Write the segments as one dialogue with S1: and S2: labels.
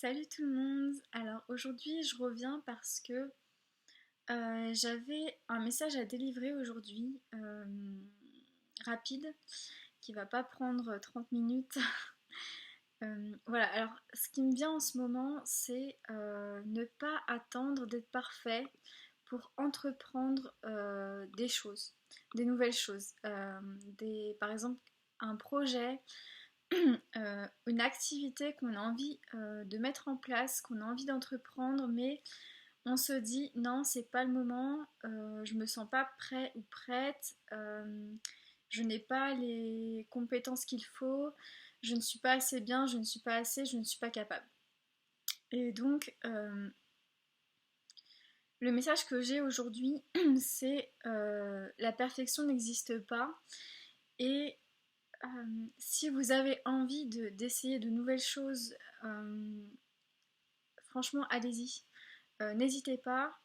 S1: Salut tout le monde! Alors aujourd'hui je reviens parce que j'avais un message à délivrer aujourd'hui, rapide, qui va pas prendre 30 minutes. Voilà, alors ce qui me vient en ce moment c'est ne pas attendre d'être parfait pour entreprendre des choses, des nouvelles choses. Par exemple un projet, une activité qu'on a envie de mettre en place, qu'on a envie d'entreprendre, mais on se dit non, c'est pas le moment, je me sens pas prêt ou prête, je n'ai pas les compétences qu'il faut, je ne suis pas assez bien, je ne suis pas assez, je ne suis pas capable. Et donc, le message que j'ai aujourd'hui, c'est la perfection n'existe pas. Et si vous avez envie d'essayer de nouvelles choses, euh, franchement, allez-y. N'hésitez pas.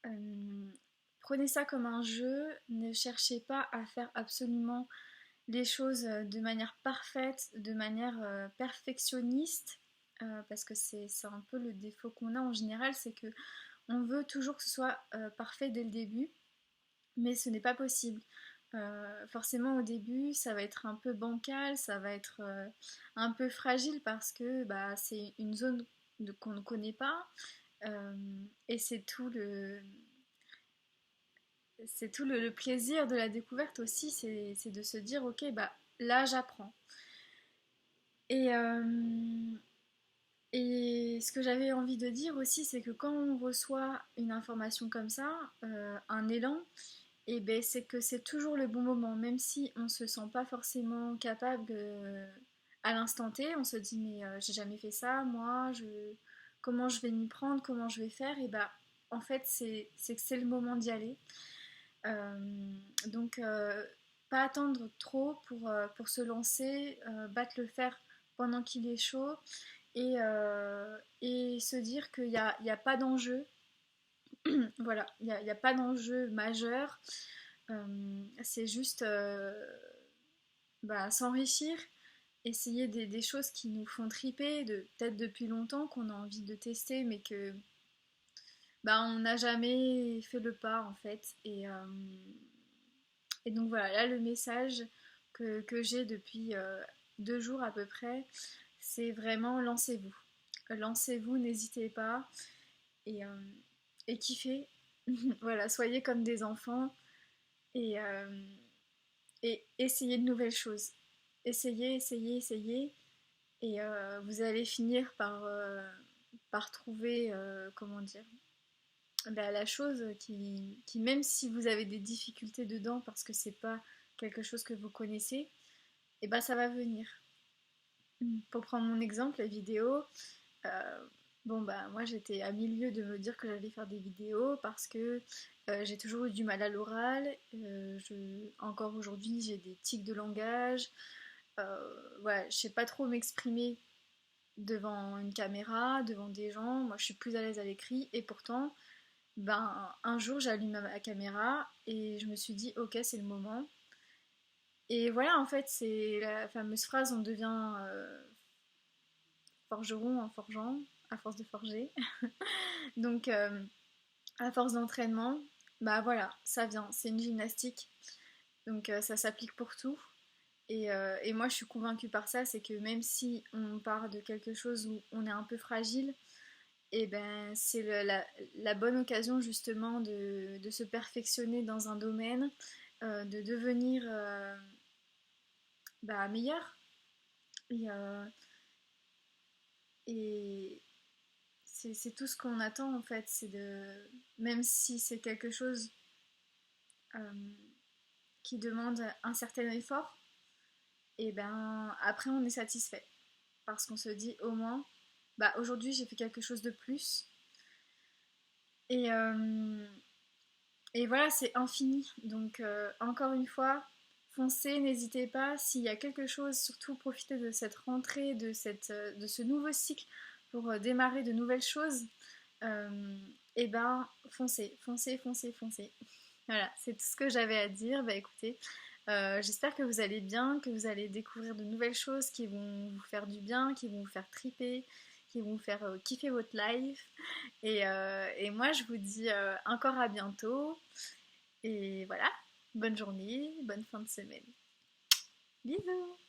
S1: Euh, Prenez ça comme un jeu. Ne cherchez pas à faire absolument les choses de manière parfaite, de manière perfectionniste. Parce que c'est un peu le défaut qu'on a en général, c'est que on veut toujours que ce soit parfait dès le début, mais ce n'est pas possible. Forcément au début ça va être un peu bancal, ça va être un peu fragile parce que bah, c'est une zone qu'on ne connaît pas, euh, et c'est tout le plaisir de la découverte aussi, c'est de se dire ok bah là j'apprends. Et, et ce que j'avais envie de dire aussi c'est que quand on reçoit une information comme ça, un élan, et ben c'est que c'est toujours le bon moment, même si on se sent pas forcément capable à l'instant T, on se dit mais j'ai jamais fait ça, comment je vais m'y prendre, comment je vais faire, et bah en fait c'est que c'est le moment d'y aller. Donc pas attendre trop pour se lancer, battre le fer pendant qu'il est chaud, et se dire qu'il y a pas d'enjeu. Voilà, il y a pas d'enjeu majeur. C'est juste bah, s'enrichir, essayer des choses qui nous font triper, peut-être depuis longtemps, qu'on a envie de tester, mais que bah, on n'a jamais fait le pas en fait. Et donc voilà, là le message que j'ai depuis 2 jours à peu près, c'est vraiment lancez-vous. Lancez-vous, n'hésitez pas, et, euh, et kiffez. Voilà, soyez comme des enfants, et, essayez de nouvelles choses. Essayez, essayez, essayez, et vous allez finir par trouver, comment dire, la chose qui, même si vous avez des difficultés dedans parce que c'est pas quelque chose que vous connaissez, et ben ça va venir. Pour prendre mon exemple, la vidéo, euh, bon bah moi j'étais à milieu de me dire que j'allais faire des vidéos parce que j'ai toujours eu du mal à l'oral, encore aujourd'hui j'ai des tics de langage, voilà, je sais pas trop m'exprimer devant une caméra, devant des gens, moi je suis plus à l'aise à l'écrit, et pourtant ben un jour j'allume ma caméra et je me suis dit ok c'est le moment. Et voilà, en fait c'est la fameuse phrase on devient forgeron en forgeant, à force de forger. Donc à force d'entraînement, bah voilà, ça vient, c'est une gymnastique, donc ça s'applique pour tout. Et moi je suis convaincue par ça, c'est que même si on part de quelque chose où on est un peu fragile, et ben c'est la bonne occasion justement de se perfectionner dans un domaine, de devenir bah, meilleur. Et, et c'est tout ce qu'on attend en fait, c'est même si c'est quelque chose euh, qui demande un certain effort, et ben après on est satisfait parce qu'on se dit au moins bah aujourd'hui j'ai fait quelque chose de plus, et voilà, c'est infini. Donc encore une fois, foncez, n'hésitez pas, s'il y a quelque chose, surtout profitez de cette rentrée, de ce nouveau cycle pour démarrer de nouvelles choses. Et ben foncez, foncez, foncez, foncez. Voilà, c'est tout ce que j'avais à dire. Bah écoutez, j'espère que vous allez bien, que vous allez découvrir de nouvelles choses qui vont vous faire du bien, qui vont vous faire triper, qui vont vous faire kiffer votre life. Et moi, je vous dis encore à bientôt. Et voilà, bonne journée, bonne fin de semaine. Bisous!